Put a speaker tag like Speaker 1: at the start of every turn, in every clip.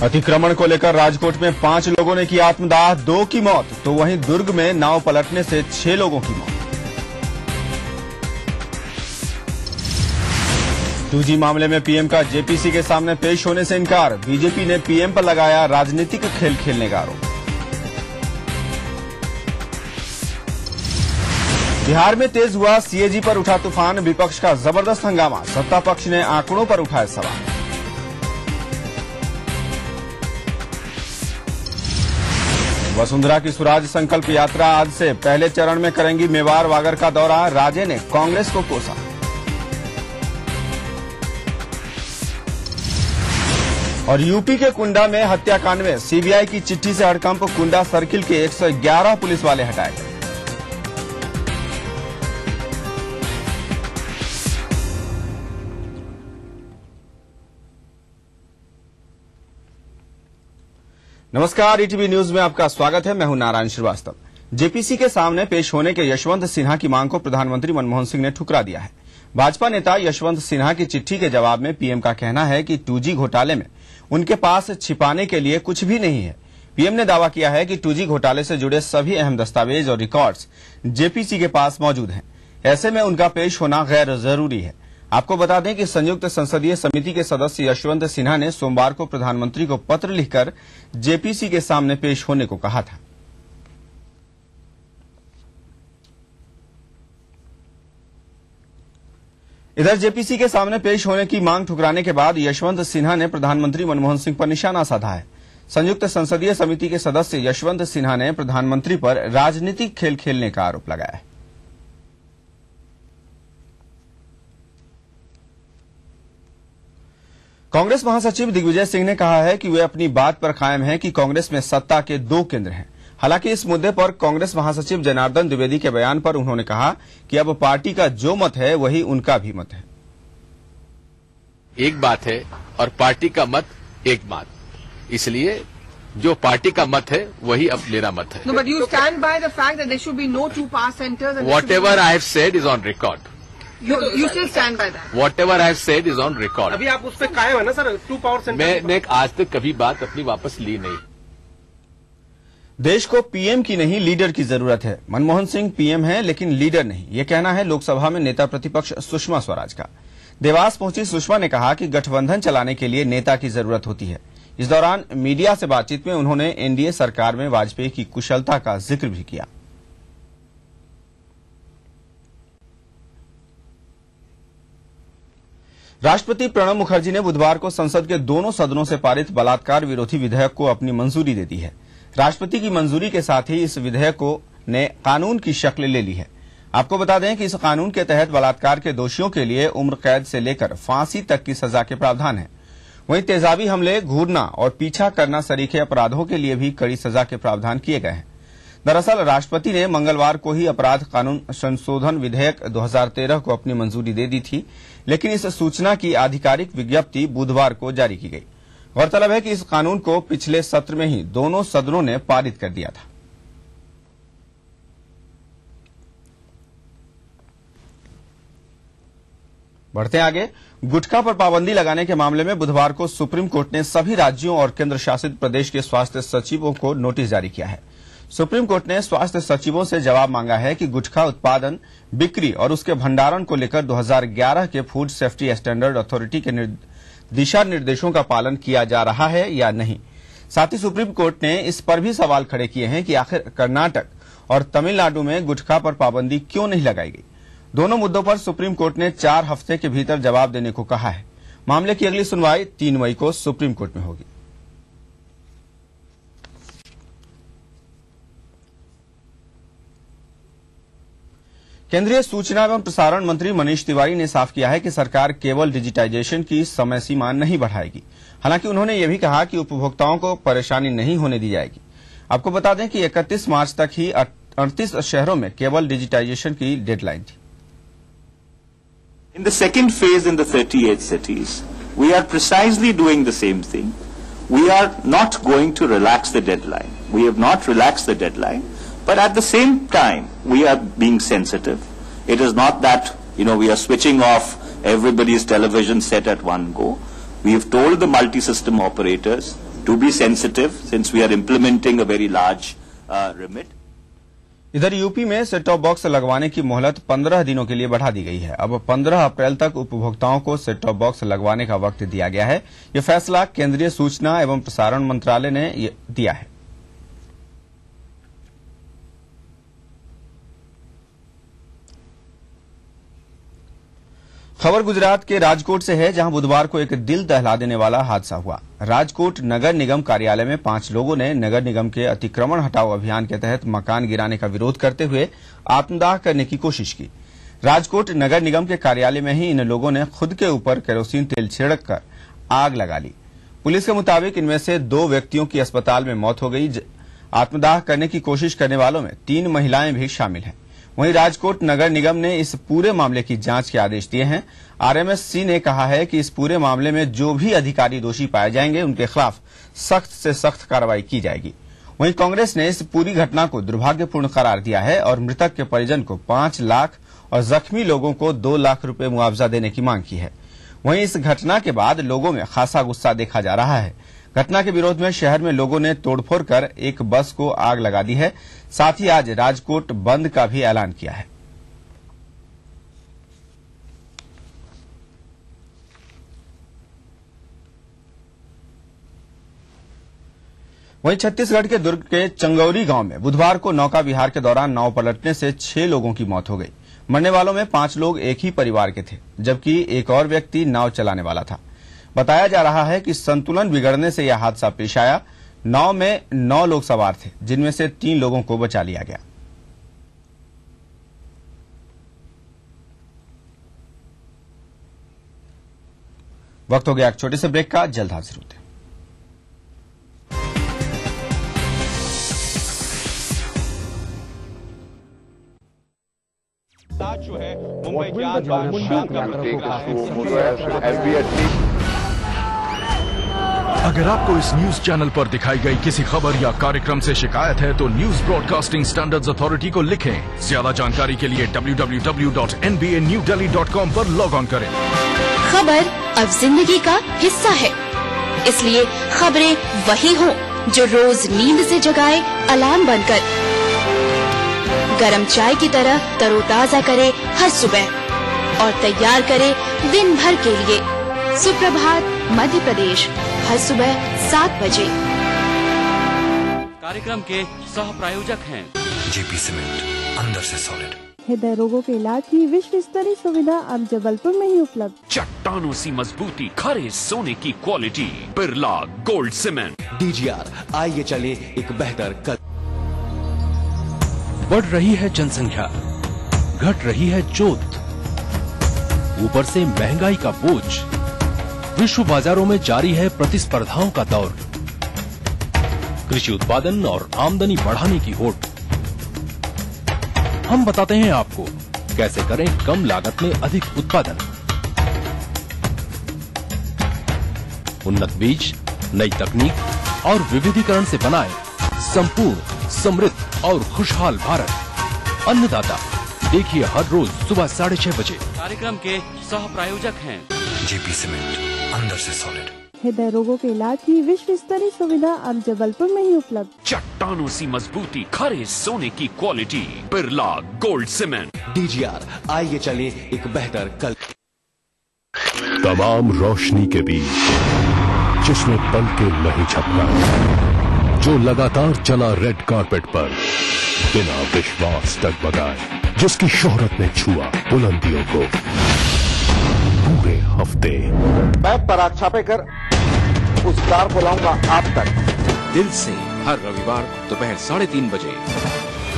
Speaker 1: अतिक्रमण को लेकर राजकोट में 5 लोगों ने की आत्मदाह, 2 की मौत, तो वहीं दुर्ग में नाव पलटने से 6 लोगों की मौत। 2G मामले में पीएम का जेपीसी के सामने पेश होने से इनकार, बीजेपी ने पीएम पर लगाया राजनीतिक खेल खेलने का आरोप। बिहार में तेज हुआ सीएजी पर उठा तूफान, विपक्ष का जबरदस्त हंगामा, सत्ता पक्ष ने आंकड़ों पर उठाए सवाल। वसुंधरा की स्वराज संकल्प यात्रा आज से पहले चरण में करेंगी मेवाड़ वागर का दौरा, राजे ने कांग्रेस को कोसा। और यूपी के कुंडा में हत्याकांड में सीबीआई की चिट्ठी से हड़कंप, कुंडा सर्किल के 111 पुलिस वाले हटाए गए। नमस्कार, ईटीवी न्यूज में आपका स्वागत है। मैं हूं नारायण श्रीवास्तव। जेपीसी के सामने पेश होने के यशवंत सिन्हा की मांग को प्रधानमंत्री मनमोहन सिंह ने ठुकरा दिया है। भाजपा नेता यशवंत सिन्हा की चिट्ठी के जवाब में पीएम का कहना है कि 2G घोटाले में उनके पास छिपाने के लिए कुछ भी नहीं है। पीएम ने दावा किया है कि 2G घोटाले से जुड़े सभी अहम दस्तावेज और रिकॉर्ड्स जेपीसी के पास मौजूद हैं। ऐसे में उनका पेश होना गैर जरूरी है। आपको बता दें कि संयुक्त संसदीय समिति के सदस्य यशवंत सिन्हा ने सोमवार को प्रधानमंत्री को पत्र लिखकर जेपीसी के सामने पेश होने को कहा था। इधर जेपीसी के सामने पेश होने की मांग ठुकराने के बाद यशवंत सिन्हा ने प्रधानमंत्री मनमोहन सिंह पर निशाना साधा है। संयुक्त संसदीय समिति के सदस्य यशवंत सिन्हा ने प्रधानमंत्री पर राजनीतिक खेल खेलने का आरोप लगाया है। कांग्रेस महासचिव दिग्विजय सिंह ने कहा है कि वे अपनी बात पर कायम हैं कि कांग्रेस में सत्ता के 2 केंद्र हैं। हालांकि इस मुद्दे पर कांग्रेस महासचिव जनार्दन द्विवेदी के बयान पर उन्होंने कहा कि अब पार्टी का जो मत है वही उनका भी मत है।
Speaker 2: एक बात है और पार्टी का मत एक बात, इसलिए जो पार्टी का मत है वही अब मेरा मत है।
Speaker 3: No, but you stand by the fact that there should be no 2 power centers.
Speaker 2: Whatever I have said is on record.
Speaker 3: You still stand by that.
Speaker 2: Whatever I have said is on record.
Speaker 4: अभी आप उस पर कायम है ना sir? 2 power centre
Speaker 2: मैंने आज तक कभी बात अपनी वापस ली नहीं।
Speaker 1: देश को पीएम की नहीं लीडर की जरूरत है। मनमोहन सिंह पीएम हैं लेकिन लीडर नहीं, ये कहना है लोकसभा में नेता प्रतिपक्ष सुषमा स्वराज का। देवास पहुंची सुषमा ने कहा कि गठबंधन चलाने के लिए नेता की जरूरत होती है। इस दौरान मीडिया से बातचीत में उन्होंने एनडीए सरकार में वाजपेयी की कुशलता का जिक्र भी किया। राष्ट्रपति प्रणब मुखर्जी ने बुधवार को संसद के दोनों सदनों से पारित बलात्कार विरोधी विधेयक को अपनी मंजूरी दे दी है। राष्ट्रपति की मंजूरी के साथ ही इस विधेयक ने कानून की शक्ल ले ली है। आपको बता दें कि इस कानून के तहत बलात्कार के दोषियों के लिए उम्र कैद से लेकर फांसी तक की सजा के प्रावधान है। वहीं तेजाबी हमले, घूरना और पीछा करना सरीखे अपराधों के लिए भी कड़ी सजा के प्रावधान किए गए हैं। दरअसल राष्ट्रपति ने मंगलवार को ही अपराध कानून संशोधन विधेयक 2013 को अपनी मंजूरी दे दी थी, लेकिन इस सूचना की आधिकारिक विज्ञप्ति बुधवार को जारी की गई। गौरतलब है कि इस कानून को पिछले सत्र में ही दोनों सदनों ने पारित कर दिया था। बढ़ते आगे, गुटखा पर पाबंदी लगाने के मामले में बुधवार को सुप्रीम कोर्ट ने सभी राज्यों और केंद्र शासित प्रदेश के स्वास्थ्य सचिवों को नोटिस जारी किया है। सुप्रीम कोर्ट ने स्वास्थ्य सचिवों से जवाब मांगा है कि गुटखा उत्पादन, बिक्री और उसके भंडारण को लेकर 2011 के फूड सेफ्टी स्टैंडर्ड अथॉरिटी के दिशा निर्देशों का पालन किया जा रहा है या नहीं। साथ ही सुप्रीम कोर्ट ने इस पर भी सवाल खड़े किए हैं कि आखिर कर्नाटक और तमिलनाडु में गुटखा पर पाबंदी क्यों नहीं लगाई गई। दोनों मुद्दों पर सुप्रीम कोर्ट ने 4 हफ्ते के भीतर जवाब देने को कहा है। मामले की अगली सुनवाई 3 मई को सुप्रीम कोर्ट में होगी। केंद्रीय सूचना एवं प्रसारण मंत्री मनीष तिवारी ने साफ किया है कि सरकार केवल डिजिटाइजेशन की समय सीमा नहीं बढ़ाएगी। हालांकि उन्होंने यह भी कहा कि उपभोक्ताओं को परेशानी नहीं होने दी जाएगी। आपको बता दें कि 31 मार्च तक ही 38 शहरों में केवल डिजिटाइजेशन की डेडलाइन थी।
Speaker 5: In the second phase in the 38 cities, we are precisely doing the same thing. We are not going to relax the deadline. We have not relaxed the deadline. But at the same time, we are being sensitive. It is not that, we are switching off everybody's television set at one go. We have told the multi-system operators to be sensitive since we are implementing a very large remit.
Speaker 1: इधर UP में set top box लगवाने की मोहलत 15 दिनों के लिए बढ़ा दी गई है। अब 15 अप्रैल तक उपभोक्ताओं को सेट टॉप बॉक्स लगवाने का वक्त दिया गया है। यह फैसला केंद्रीय सूचना एवं प्रसारण मंत्रालय ने दिया है। खबर गुजरात के राजकोट से है, जहां बुधवार को एक दिल दहला देने वाला हादसा हुआ। राजकोट नगर निगम कार्यालय में 5 लोगों ने नगर निगम के अतिक्रमण हटाओ अभियान के तहत मकान गिराने का विरोध करते हुए आत्मदाह करने की कोशिश की। राजकोट नगर निगम के कार्यालय में ही इन लोगों ने खुद के ऊपर केरोसिन तेल छिड़ककर आग लगा ली। पुलिस के मुताबिक इनमें से 2 व्यक्तियों की अस्पताल में मौत हो गई। आत्मदाह करने की कोशिश करने वालों में 3 महिलाएं भी शामिल हैं। वहीं राजकोट नगर निगम ने इस पूरे मामले की जांच के आदेश दिए हैं। आरएमएससी ने कहा है कि इस पूरे मामले में जो भी अधिकारी दोषी पाए जाएंगे उनके खिलाफ सख्त से सख्त कार्रवाई की जाएगी। वहीं कांग्रेस ने इस पूरी घटना को दुर्भाग्यपूर्ण करार दिया है और मृतक के परिजन को 5 लाख और जख्मी लोगों को 2 लाख रुपए मुआवजा देने की मांग की है। वहीं इस घटना के बाद लोगों में खासा गुस्सा देखा जा रहा है। घटना के विरोध में शहर में लोगों ने तोड़फोड़ कर एक बस को आग लगा दी है। साथ ही आज राजकोट बंद का भी ऐलान किया है। वहीं छत्तीसगढ़ के दुर्ग के चंगौरी गांव में बुधवार को नौका विहार के दौरान नाव पलटने से 6 लोगों की मौत हो गई। मरने वालों में 5 लोग एक ही परिवार के थे, जबकि एक और व्यक्ति नाव चलाने वाला था। बताया जा रहा है कि संतुलन बिगड़ने से यह हादसा पेश आया। नाव में 9 लोग सवार थे, जिनमें से 3 लोगों को बचा लिया गया। वक्त हो गया एक छोटे से ब्रेक का, जल्द हाजिर होते हैं।
Speaker 6: जो है मुंबई
Speaker 7: अगर आपको इस न्यूज चैनल पर दिखाई गई किसी खबर या कार्यक्रम से शिकायत है तो न्यूज ब्रॉडकास्टिंग स्टैंडर्ड्स अथॉरिटी को लिखें। ज्यादा जानकारी के लिए www.nbanewdelhi.com पर लॉग ऑन करें।
Speaker 8: खबर अब जिंदगी का हिस्सा है, इसलिए खबरें वही हों जो रोज नींद से जगाए अलार्म बनकर, गरम चाय की तरह तरोताजा करे हर सुबह और तैयार करे दिन भर के लिए। सुप्रभात मध्य प्रदेश, हर सुबह 7 बजे।
Speaker 9: कार्यक्रम के सह प्रायोजक हैं
Speaker 10: जेपी सीमेंट, अंदर से सॉलिड।
Speaker 11: हृदय रोगों के इलाज की विश्व स्तरीय सुविधा अब जबलपुर में ही उपलब्ध।
Speaker 12: चट्टानों सी मजबूती, खरे सोने की quality, Birla gold cement.
Speaker 10: DGR, आइए चले एक बेहतर कल।
Speaker 13: बढ़ रही है जनसंख्या, घट रही है जोत, ऊपर से महंगाई का बोझ, विश्व बाजारों में जारी है प्रतिस्पर्धाओं का दौर, कृषि उत्पादन और आमदनी बढ़ाने की होड़। हम बताते हैं आपको कैसे करें कम लागत में अधिक उत्पादन। उन्नत बीज, नई तकनीक और विविधीकरण से बनाए संपूर्ण, समृद्ध और खुशहाल भारत। अन्नदाता, देखिए हर रोज सुबह 6:30 बजे।
Speaker 9: कार्यक्रम के सह प्रायोजक हैं
Speaker 10: जेपी सीमेंट, अंदर से सॉलिड।
Speaker 11: हृदय रोगों के इलाज की विश्व स्तरीय सुविधा अब जबलपुर में ही उपलब्ध।
Speaker 12: चट्टानों सी मजबूती, खरे सोने की quality, Birla gold cement.
Speaker 10: DGR, आइए चले एक बेहतर कल।
Speaker 14: तमाम रोशनी के बीच जिसमें पल के नहीं झपका, जो लगातार चला रेड कारपेट पर बिना विश्वास डगमगाए, जिसकी शोहरत ने छुआ बुलंदियों को पूरे हफ्ते।
Speaker 15: मैं पराग छापेकर उस कार को लाऊंगा आप तक।
Speaker 13: दिल से हर रविवार दोपहर 3:30 बजे।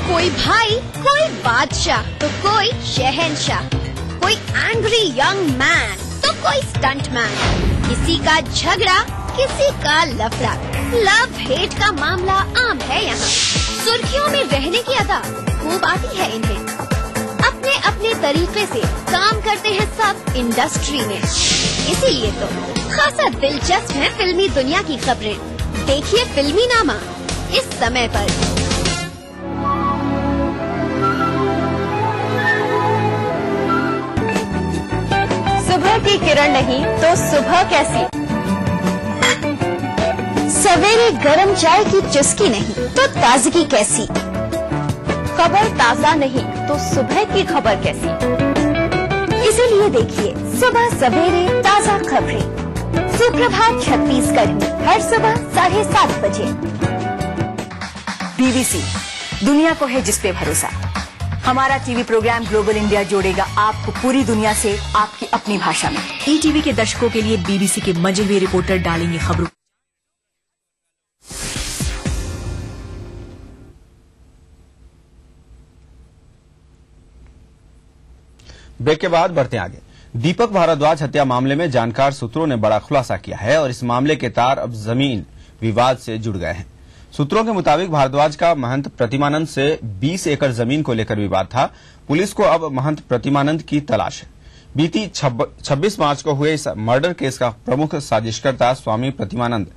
Speaker 8: कोई भाई, कोई बादशाह तो कोई शहंशाह, कोई एंग्री यंग मैन तो कोई स्टंट मैन, किसी का झगड़ा किसी का लफड़ा, लव हेट का मामला आम है यहाँ। सुर्खियों में रहने की अदा खूब आती है इन्हें। अपने अपने तरीके से काम करते हैं सब इंडस्ट्री में, इसीलिए तो खासा दिलचस्प है फिल्मी दुनिया की खबरें। देखिए फिल्मी नामा इस समय पर। सुबह की किरण नहीं तो सुबह कैसी, सवेरे गरम चाय की चुस्की नहीं तो ताजगी कैसी, खबर ताजा नहीं तो सुबह की खबर कैसी। इसीलिए देखिए सुबह सवेरे ताजा खबरें, सुप्रभात छत्तीसगढ़ में हर सुबह 7:30 बजे।
Speaker 16: बीबीसी, दुनिया को है जिस पे भरोसा। हमारा टीवी प्रोग्राम ग्लोबल इंडिया जोड़ेगा आपको पूरी दुनिया से आपकी अपनी भाषा में। ईटीवी के दर्शकों के लिए बीबीसी के मंजे हुए रिपोर्टर डालेंगे खबरों।
Speaker 1: ब्रेक के बाद बढ़ते आगे। दीपक भारद्वाज हत्या मामले में जानकार सूत्रों ने बड़ा खुलासा किया है और इस मामले के तार अब जमीन विवाद से जुड़ गए हैं। सूत्रों के मुताबिक भारद्वाज का महंत प्रतिमानंद से 20 एकड़ जमीन को लेकर विवाद था। पुलिस को अब महंत प्रतिमानंद की तलाश है। बीती 26 मार्च को हुए इस मर्डर केस का प्रमुख साजिशकर्ता स्वामी प्रतिमानंद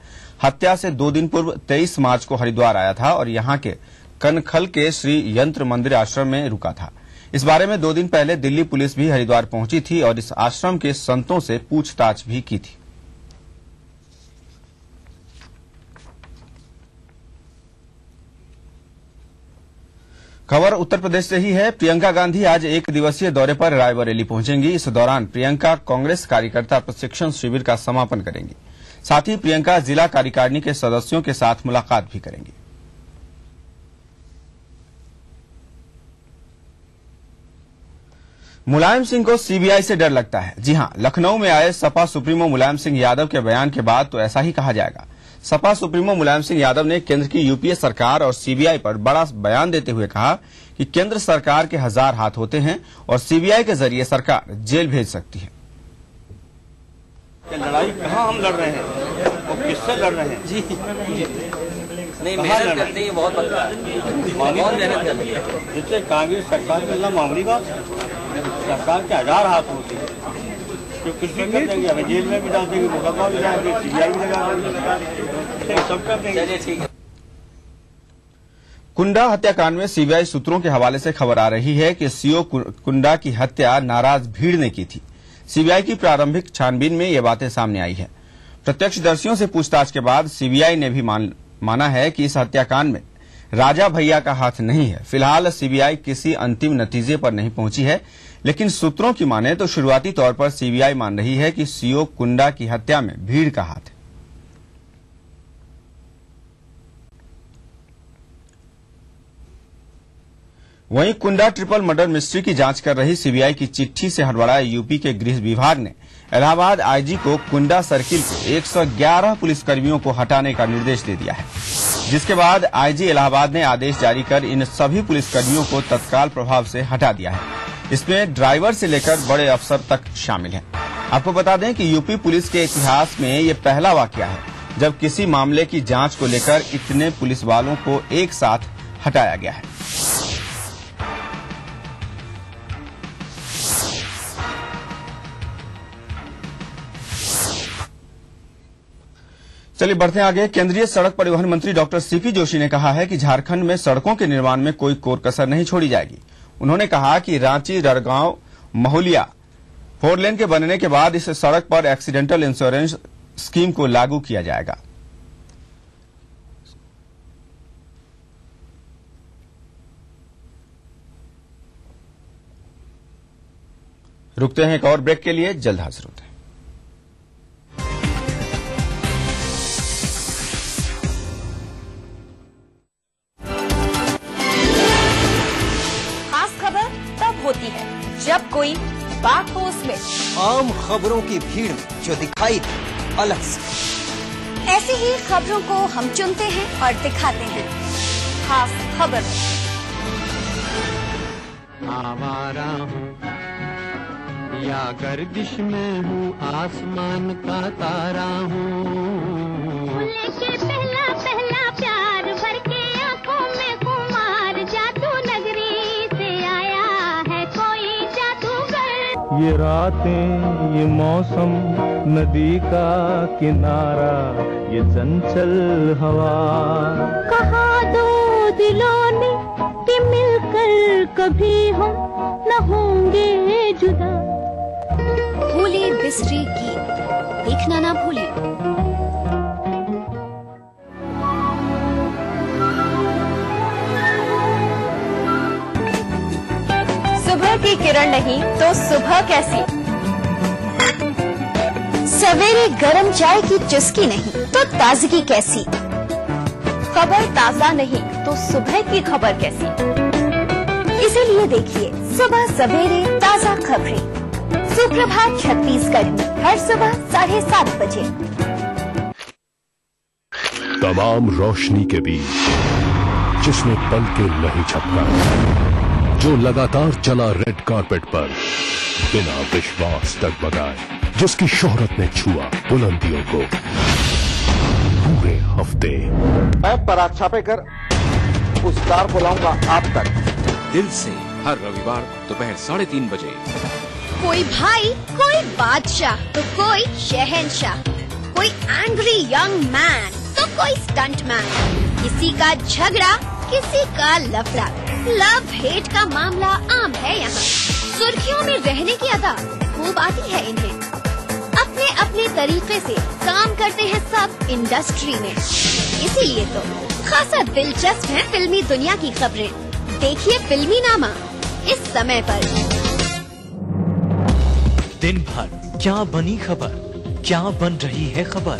Speaker 1: हत्या से 2 दिन पूर्व 23 मार्च को हरिद्वार आया था और यहां के कनखल के श्री यंत्र मंदिर आश्रम में रुका था। इस बारे में 2 दिन पहले दिल्ली पुलिस भी हरिद्वार पहुंची थी और इस आश्रम के संतों से पूछताछ भी की थी। खबर उत्तर प्रदेश से ही है। प्रियंका गांधी आज 1 दिवसीय दौरे पर रायबरेली पहुंचेंगी। इस दौरान प्रियंका कांग्रेस कार्यकर्ता प्रशिक्षण शिविर का समापन करेंगी। साथ ही प्रियंका जिला कार्यकारिणी के सदस्यों के साथ मुलाकात भी करेंगी। मुलायम सिंह को सीबीआई से डर लगता है। जी हां, लखनऊ में आए सपा सुप्रीमो मुलायम सिंह यादव के बयान के बाद तो ऐसा ही कहा जाएगा। सपा सुप्रीमो मुलायम सिंह यादव ने केंद्र की यूपीए सरकार और सीबीआई पर बड़ा बयान देते हुए कहा कि केंद्र सरकार के 1000 हाथ होते हैं और सीबीआई के जरिए सरकार जेल भेज सकती है।
Speaker 17: लड़ाई कहाँ हम लड़ रहे हैं और किससे लड़ रहे हैं? जी नहीं, मेहनत करते हैं, बहुत पक्का है, बहुत मेहनत करते हैं। जिससे कांग्रेस सरकार के अल्लाह मामूली बात है। सरकार के 1000 हाथ होते हैं, जो कुछ भी कर देंगे, हमें जेल में भी डाल देंगे, मुकदमा भी डालेंगे, सीबीआई भी लगा देंगे, सब कर देंगे। चलिए ठीक है।
Speaker 1: कुंडा हत्याकांड में सीबीआई सूत्रों के हवाले से खबर आ रही है कि सीओ कुंडा की हत्या नाराज भीड़ ने की थी। सीबीआई की प्रारंभिक छानबीन में ये बातें सामने आई है। प्रत्यक्षदर्शियों से पूछताछ के बाद सीबीआई ने भी माना है कि इस हत्याकांड में राजा भैया का हाथ नहीं है। फिलहाल सीबीआई किसी अंतिम नतीजे पर नहीं पहुंची है, लेकिन सूत्रों की माने तो शुरुआती तौर पर सीबीआई मान रही है कि सीओ कुंडा की हत्या में भीड़ का हाथ है। वहीं कुंडा ट्रिपल मर्डर मिस्ट्री की जांच कर रही सीबीआई की चिट्ठी से हड़बड़ाए यूपी के गृह विभाग ने इलाहाबाद आईजी को कुंडा सर्किल के 111 पुलिसकर्मियों को हटाने का निर्देश दे दिया है, जिसके बाद आईजी इलाहाबाद ने आदेश जारी कर इन सभी पुलिसकर्मियों को तत्काल प्रभाव से हटा दिया है। इसमें ड्राइवर से लेकर बड़े अफसर तक शामिल हैं। आपको बता दें कि यूपी पुलिस के इतिहास में ये पहला वाकया है जब किसी मामले की जांच को लेकर इतने पुलिस वालों को एक साथ हटाया गया है। चलिए बढ़ते आगे। केंद्रीय सड़क परिवहन मंत्री डॉक्टर सीपी जोशी ने कहा है कि झारखंड में सड़कों के निर्माण में कोई कोर कसर नहीं छोड़ी जाएगी। उन्होंने कहा कि रांची रड़गांव महुलिया 4 लेन के बनने के बाद इस सड़क पर एक्सीडेंटल इंश्योरेंस स्कीम को लागू किया जाएगा। रुकते हैं एक और ब्रेक के लिए, जल्द हाजिर होते हैं।
Speaker 16: होती है जब कोई बात हो उसमें
Speaker 18: आम खबरों की भीड़ में जो दिखाई दे अलग से।
Speaker 8: ऐसी ही खबरों को हम चुनते हैं और दिखाते हैं खास खबर में।
Speaker 19: आवारा हूँ या गर्दिश में हूँ, आसमान का तारा हूँ।
Speaker 20: लेके पहला पहला प्यार भर के आंखों में कुमार, जादू नगरी से आया है कोई जादूगर।
Speaker 21: ये रातें ये मौसम नदी का किनारा ये चंचल हवा,
Speaker 20: कहा दो दिलों ने कि मिलकर कभी हम न होंगे जुदा।
Speaker 8: भूली बिसरी गीत देखना ना भूलें।
Speaker 16: की किरण नहीं तो सुबह कैसी।
Speaker 8: सवेरे गरम चाय की चुस्की नहीं तो ताजगी कैसी।
Speaker 16: खबर ताजा नहीं तो सुबह की खबर कैसी।
Speaker 8: इसीलिए देखिए सुबह सवेरे ताजा खबरें, सुप्रभात छत्तीसगढ़ में हर सुबह 7:30 बजे।
Speaker 14: तमाम रोशनी के बीच जिसने पल के नहीं झपका, जो लगातार चला रेड कारपेट पर बिना विश्वास डगमगाए, जिसकी शोहरत ने छुआ बुलंदियों को पूरे हफ्ते।
Speaker 15: मैं पराग छापेकर उस कार को लाऊंगा आप तक।
Speaker 12: दिल से हर रविवार दोपहर 3:30 बजे।
Speaker 8: कोई भाई, कोई बादशाह तो कोई शहंशाह, कोई एंग्री यंग मैन तो कोई स्टंट मैन। किसी का झगड़ा, किसी का लफड़ा, लव हेट का मामला आम है यहाँ। सुर्खियों में रहने की अदा खूब आती है इन्हें। अपने अपने तरीके से काम करते हैं सब इंडस्ट्री में। इसीलिए तो खासा दिलचस्प है फिल्मी दुनिया की खबरें। देखिए फिल्मी नामा इस समय पर।
Speaker 3: दिन भर क्या बनी खबर, क्या बन रही है खबर,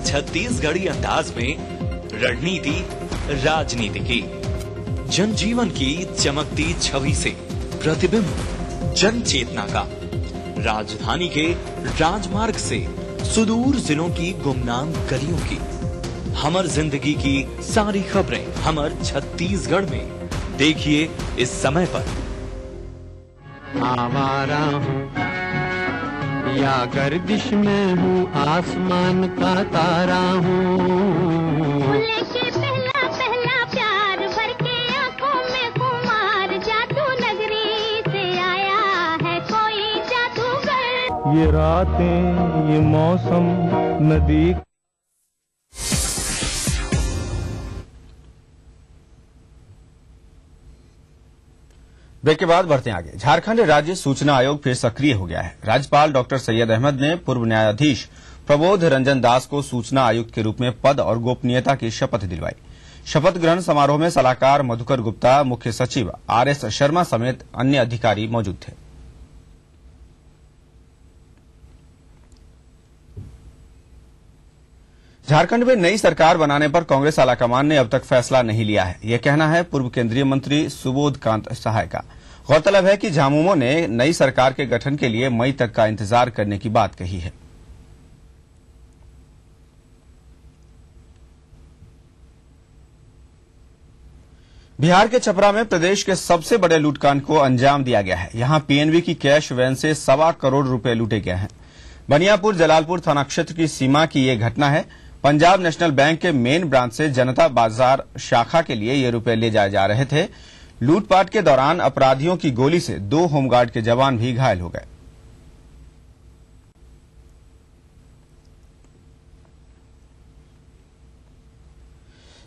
Speaker 3: छत्तीसगढ़ी अंदाज में रणनीति राजनीति की, जनजीवन की चमकती छवि से प्रतिबिंब जन चेतना का, राजधानी के राजमार्ग से सुदूर जिलों की गुमनाम गलियों की, हमर जिंदगी की सारी खबरें हमर छत्तीसगढ़ में। देखिए इस समय पर।
Speaker 19: आवारा हूँ या गर्दिश में हूँ, आसमान का तारा हूँ।
Speaker 20: लेके पहला पहला प्यार भर के आंखों में खुमार, जादू नगरी से आया है कोई जादूगर।
Speaker 21: ये रातें, ये मौसम, नदी।
Speaker 1: ब्रेक के बाद बढ़ते हैं आगे। झारखंड राज्य सूचना आयोग फिर सक्रिय हो गया है। राज्यपाल डॉक्टर सैयद अहमद ने पूर्व न्यायाधीश प्रबोध रंजन दास को सूचना आयुक्त के रूप में पद और गोपनीयता की शपथ दिलवाई। शपथ ग्रहण समारोह में सलाहकार मधुकर गुप्ता, मुख्य सचिव RS शर्मा समेत अन्य अधिकारी मौजूद थे। झारखंड में नई सरकार बनाने पर कांग्रेस आलाकमान ने अब तक फैसला नहीं लिया है, यह कहना है पूर्व केंद्रीय मंत्री सुबोध कांत सहाय का। गौरतलब है कि झामुमो ने नई सरकार के गठन के लिए मई तक का इंतजार करने की बात कही है। बिहार के छपरा में प्रदेश के सबसे बड़े लूटकांड को अंजाम दिया गया है। यहां PNB की कैश वैन से 1.25 करोड़ रुपए लूटे गए हैं। बनियापुर जलालपुर थाना क्षेत्र की सीमा की ये घटना है। पंजाब नेशनल बैंक के मेन ब्रांच से जनता बाजार शाखा के लिए ये रुपए ले जाए जा रहे थे। लूटपाट के दौरान अपराधियों की गोली से 2 होमगार्ड के जवान भी घायल हो गए।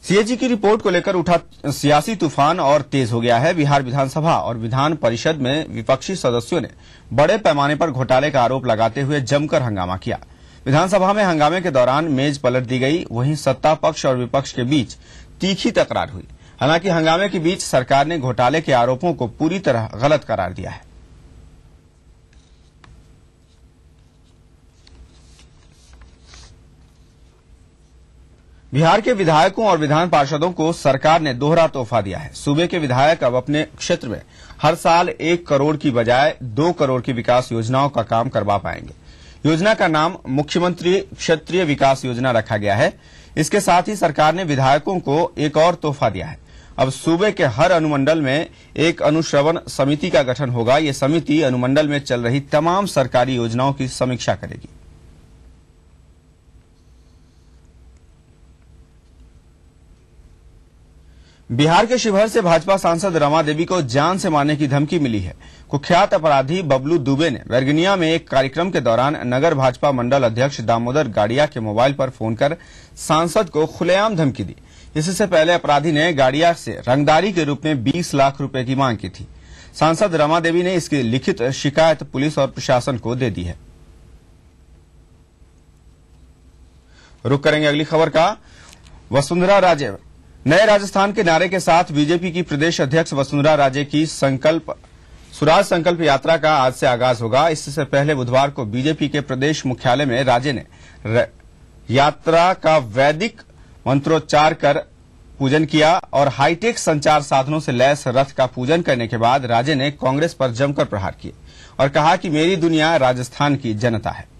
Speaker 1: CAG की रिपोर्ट को लेकर उठा सियासी तूफान और तेज हो गया है। बिहार विधानसभा और विधान परिषद में विपक्षी सदस्यों ने बड़े पैमाने पर घोटाले का आरोप लगाते हुए जमकर हंगामा किया। विधानसभा में हंगामे के दौरान मेज पलट दी गई। वहीं सत्ता पक्ष और विपक्ष के बीच तीखी तकरार हुई। हालांकि हंगामे के बीच सरकार ने घोटाले के आरोपों को पूरी तरह गलत करार दिया है। बिहार के विधायकों और विधान पार्षदों को सरकार ने दोहरा तोहफा दिया है। सूबे के विधायक अब अपने क्षेत्र में हर साल 1 करोड़ की बजाय 2 करोड़ की विकास योजनाओं का काम करवा पाएंगे। योजना का नाम मुख्यमंत्री क्षेत्रीय विकास योजना रखा गया है। इसके साथ ही सरकार ने विधायकों को एक और तोहफा दिया है। अब सूबे के हर अनुमंडल में एक अनुश्रवण समिति का गठन होगा। ये समिति अनुमंडल में चल रही तमाम सरकारी योजनाओं की समीक्षा करेगी। बिहार के शिवहर से भाजपा सांसद रमा देवी को जान से मारने की धमकी मिली है। कुख्यात अपराधी बबलू दुबे ने बैरगनिया में एक कार्यक्रम के दौरान नगर भाजपा मंडल अध्यक्ष दामोदर गाड़िया के मोबाइल पर फोन कर सांसद को खुलेआम धमकी दी। इससे पहले अपराधी ने गाड़िया से रंगदारी के रूप में 20 लाख रुपए की मांग की थी। सांसद रमा देवी ने इसकी लिखित शिकायत पुलिस और प्रशासन को दे दी है। रुक करेंगे अगली खबर का। वसुंधरा राजे नए राजस्थान के नारे के साथ बीजेपी की प्रदेश अध्यक्ष वसुंधरा राजे की संकल्प स्वराज संकल्प यात्रा का आज से आगाज होगा। इससे पहले बुधवार को बीजेपी के प्रदेश मुख्यालय में राजे ने यात्रा का वैदिक मंत्रोच्चार कर पूजन किया और हाईटेक संचार साधनों से लैस रथ का पूजन करने के बाद राजे ने कांग्रेस पर जमकर प्रहार किए और कहा कि मेरी दुनिया राजस्थान की जनता है।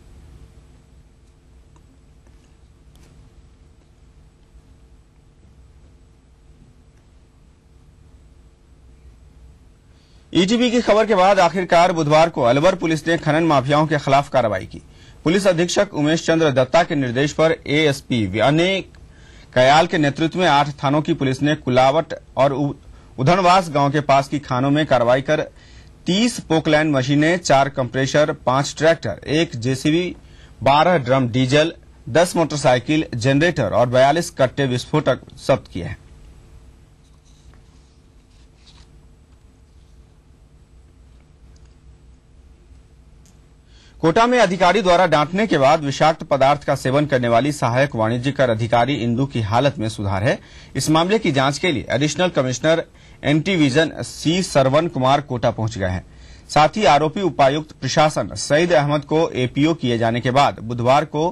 Speaker 1: ईटीवी की खबर के बाद आखिरकार बुधवार को अलवर पुलिस ने खनन माफियाओं के खिलाफ कार्रवाई की। पुलिस अधीक्षक उमेश चंद्र दत्ता के निर्देश पर एएसपी विनय कयाल के नेतृत्व में 8 थानों की पुलिस ने कुलावट और उधनवास गांव के पास की खानों में कार्रवाई कर 30 पोकलैंड मशीनें, 4 compressor, 5 tractor, 1 JCB, 12 drum diesel, 10 motorcycle, generator और 42 कट्टे विस्फोटक जब्त किए हैं। कोटा में अधिकारी द्वारा डांटने के बाद विषाक्त पदार्थ का सेवन करने वाली सहायक वाणिज्यकर अधिकारी इंदु की हालत में सुधार है। इस मामले की जांच के लिए एडिशनल कमिश्नर एंटी विजन सी सरवन कुमार कोटा पहुंच गए हैं। साथ ही आरोपी उपायुक्त प्रशासन सईद अहमद को एपीओ किए जाने के बाद बुधवार को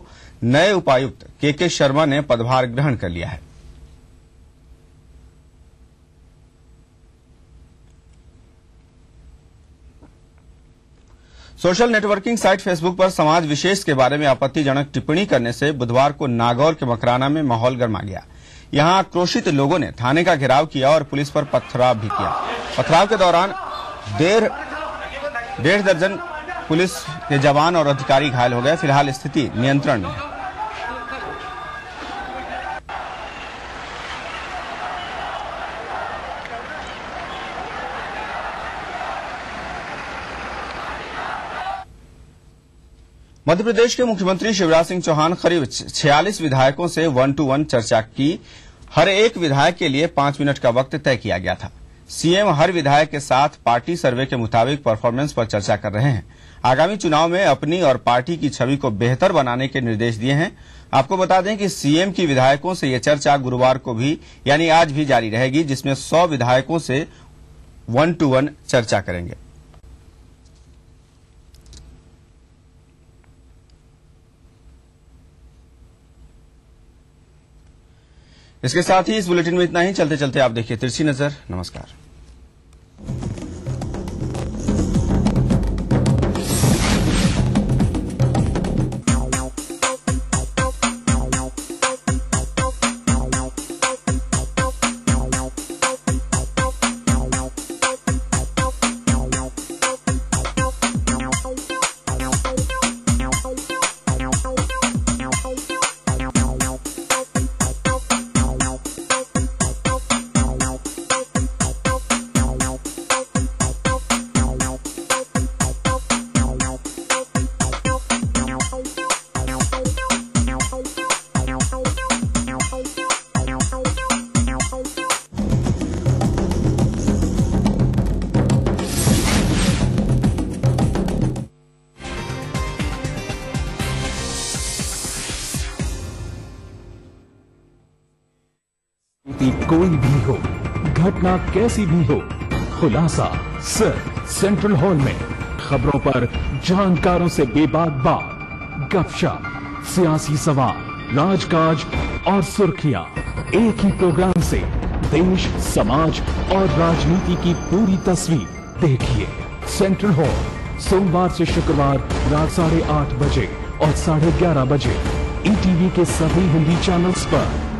Speaker 1: नए उपायुक्त केके शर्मा ने पदभार ग्रहण कर लिया है। सोशल नेटवर्किंग साइट फेसबुक पर समाज विशेष के बारे में आपत्तिजनक टिप्पणी करने से बुधवार को नागौर के मकराना में माहौल गर्मा गया। यहां आक्रोशित लोगों ने थाने का घेराव किया और पुलिस पर पथराव भी किया। पथराव के दौरान डेढ़ दर्जन पुलिस के जवान और अधिकारी घायल हो गए। फिलहाल स्थिति नियंत्रण में है। मध्य प्रदेश के मुख्यमंत्री शिवराज सिंह चौहान करीब 46 विधायकों से 1-to-1 चर्चा की। हर एक विधायक के लिए 5 मिनट का वक्त तय किया गया था। सीएम हर विधायक के साथ पार्टी सर्वे के मुताबिक परफॉर्मेंस पर चर्चा कर रहे हैं। आगामी चुनाव में अपनी और पार्टी की छवि को बेहतर बनाने के निर्देश दिए हैं। आपको बता दें कि सीएम की विधायकों से यह चर्चा गुरुवार को भी यानी आज भी जारी रहेगी, जिसमें 100 विधायकों से 1-to-1 चर्चा करेंगे। इसके साथ ही इस बुलेटिन में इतना ही। चलते चलते आप देखिए तिरछी नजर। नमस्कार।
Speaker 7: कोई भी हो, घटना कैसी भी हो, खुलासा सिर्फ सेंट्रल हॉल में। खबरों पर जानकारों से बेबाक बात, गपशप, सियासी सवाल, राजकाज और सुर्खियां एक ही प्रोग्राम से देश, समाज और राजनीति की पूरी तस्वीर देखिए। सेंट्रल हॉल सोमवार से शुक्रवार रात 8:30 बजे और 11:30 बजे ईटीवी के सभी हिंदी चैनल्स पर।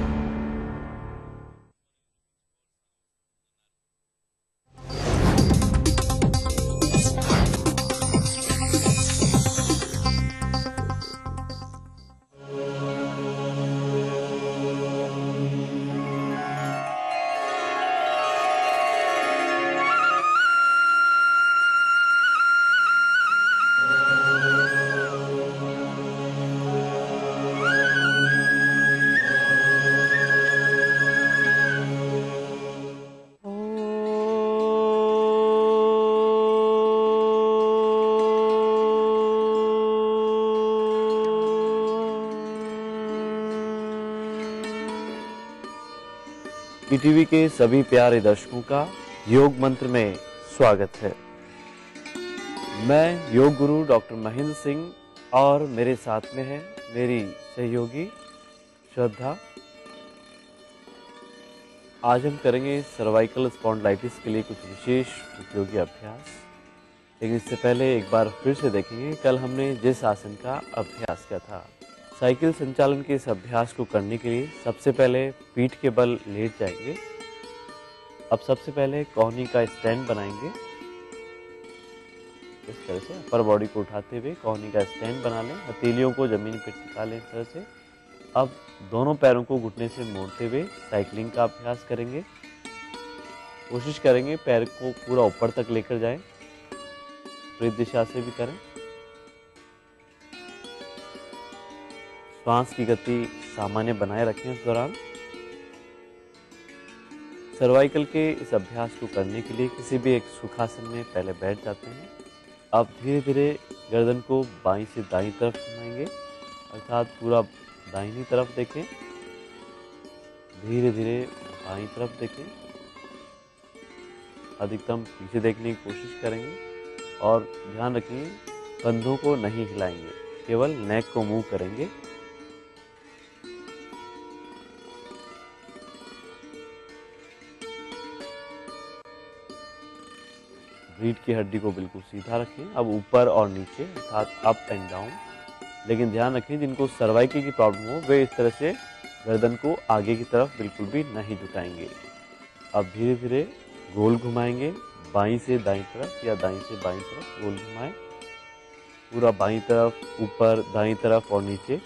Speaker 4: ईटीवी के सभी प्यारे दर्शकों का योग मंत्र में स्वागत है। मैं योग गुरु डॉक्टर महेंद्र सिंह और मेरे साथ में है मेरी सहयोगी श्रद्धा। आज हम करेंगे सर्वाइकल स्पॉन्डिलाइटिस के लिए कुछ विशेष उपयोगी अभ्यास। लेकिन इससे पहले एक बार फिर से देखेंगे कल हमने जिस आसन का अभ्यास किया था। साइकिल संचालन के इस अभ्यास को करने के लिए सबसे पहले पीठ के बल लेट जाएंगे। अब सबसे पहले कोहनी का स्टैंड बनाएंगे। इस तरह से अपर बॉडी को उठाते हुए कोहनी का स्टैंड बना लें। हथेलियों को जमीन पर टिका लें इस तरह से। अब दोनों पैरों को घुटने से मोड़ते हुए साइकिलिंग का अभ्यास करेंगे। कोशिश करेंगे पैर को पूरा ऊपर तक लेकर जाएं। विपरीत दिशा से भी करें। श्वास की गति सामान्य बनाए रखें इस दौरान। सर्वाइकल के इस अभ्यास को करने के लिए किसी भी एक सुखासन में पहले बैठ जाते हैं। अब धीरे धीरे गर्दन को बाईं से दाईं तरफ घुमाएंगे, अर्थात पूरा दाहिनी तरफ देखें। धीरे धीरे बाईं तरफ देखें। अधिकतम पीछे देखने की कोशिश करेंगे और ध्यान रखेंगे कंधों को नहीं हिलाएंगे, केवल नेक को मूव करेंगे। रीढ़ की हड्डी को बिल्कुल सीधा रखें। अब ऊपर और नीचे अर्थात अप एंड डाउन। लेकिन ध्यान रखें जिनको सर्वाइकल की प्रॉब्लम हो वे इस तरह से गर्दन को आगे की तरफ बिल्कुल भी नहीं झुकाएंगे। अब धीरे धीरे गोल घुमाएंगे, बाईं से दाईं तरफ या दाईं से बाईं तरफ गोल घुमाएं। पूरा बाईं तरफ, ऊपर, दाईं तरफ और नीचे।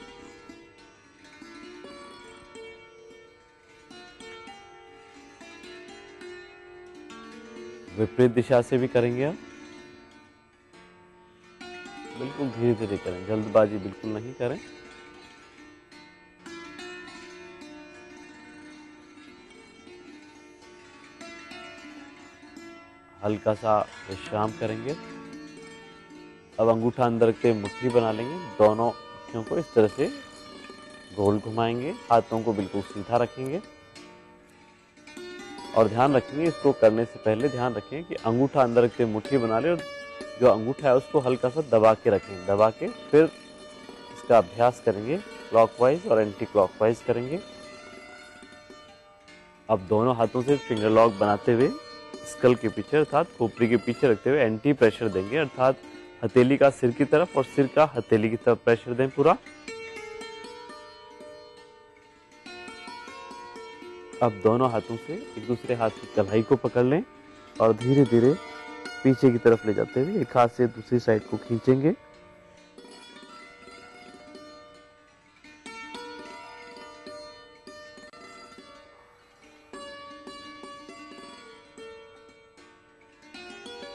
Speaker 4: विपरीत दिशा से भी करेंगे आप। बिल्कुल धीरे धीरे करें, जल्दबाजी बिल्कुल नहीं करें। हल्का सा विश्राम करेंगे। अब अंगूठा अंदर रखते मुट्ठी बना लेंगे। दोनों मुट्ठियों को इस तरह से गोल घुमाएंगे। हाथों को बिल्कुल सीधा रखेंगे और ध्यान रखेंगे इसको करने से पहले ध्यान रखें कि अंगूठा अंदर रखते मुट्ठी बना ले और जो अंगूठा है उसको हल्का सा दबा के रखें। दबा के फिर इसका अभ्यास करेंगे। क्लॉकवाइज और एंटी क्लॉकवाइज करेंगे। अब दोनों हाथों से फिंगर लॉक बनाते हुए स्कल के पीछे अर्थात खोपड़ी के पीछे रखते हुए एंटी प्रेशर देंगे, अर्थात हथेली का सिर की तरफ और सिर का हथेली की तरफ प्रेशर दें पूरा। अब दोनों हाथों से एक दूसरे हाथ की कलाई को पकड़ लें और धीरे धीरे पीछे की तरफ ले जाते हुए एक हाथ से दूसरी साइड को खींचेंगे।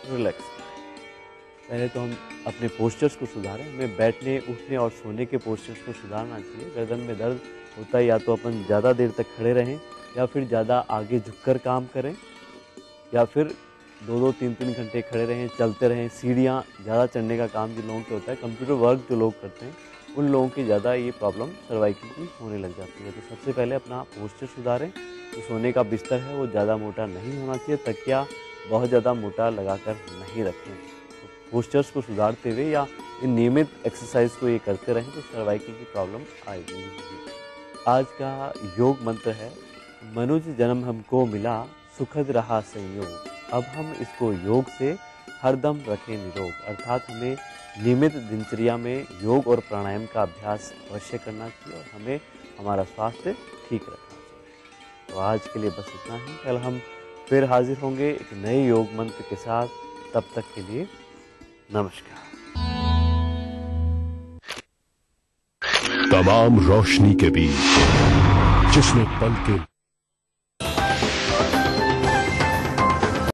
Speaker 4: रिलैक्स। पहले तो हम अपने पोस्चर्स को सुधारें। हमें बैठने, उठने और सोने के पोस्चर्स को सुधारना चाहिए। गर्दन में दर्द होता है या तो अपन ज़्यादा देर तक खड़े रहें या फिर ज़्यादा आगे झुककर काम करें या फिर 2-2, 3-3 घंटे खड़े रहें, चलते रहें। सीढ़ियाँ ज़्यादा चढ़ने का काम जिन लोगों के होता है, कंप्यूटर वर्क जो लोग करते हैं, उन लोगों की ज़्यादा ये प्रॉब्लम सर्वाइकल की होने लग जाती है। तो सबसे पहले अपना पोस्चर सुधारें। जो सोने का बिस्तर है वो ज़्यादा मोटा नहीं होना चाहिए। तकिया बहुत ज़्यादा मोटा लगाकर नहीं रखें। तो पोस्चर्स को सुधारते हुए या इन नियमित एक्सरसाइज को ये करते रहें तो सर्वाइकल की प्रॉब्लम आएगी नहीं। आज का योग मंत्र है, मनुज जन्म हमको मिला, सुखद रहा संयोग। अब हम इसको योग से हरदम रखें निरोग, अर्थात हमें नियमित दिनचर्या में योग और प्राणायाम का अभ्यास अवश्य करना चाहिए और हमें हमारा स्वास्थ्य ठीक रखना चाहिए। तो आज के लिए बस इतना ही। कल हम फिर हाजिर होंगे एक नए योग मंत्र के साथ। तब तक के लिए नमस्कार।
Speaker 14: तमाम रोशनी के बीच जिसने पल के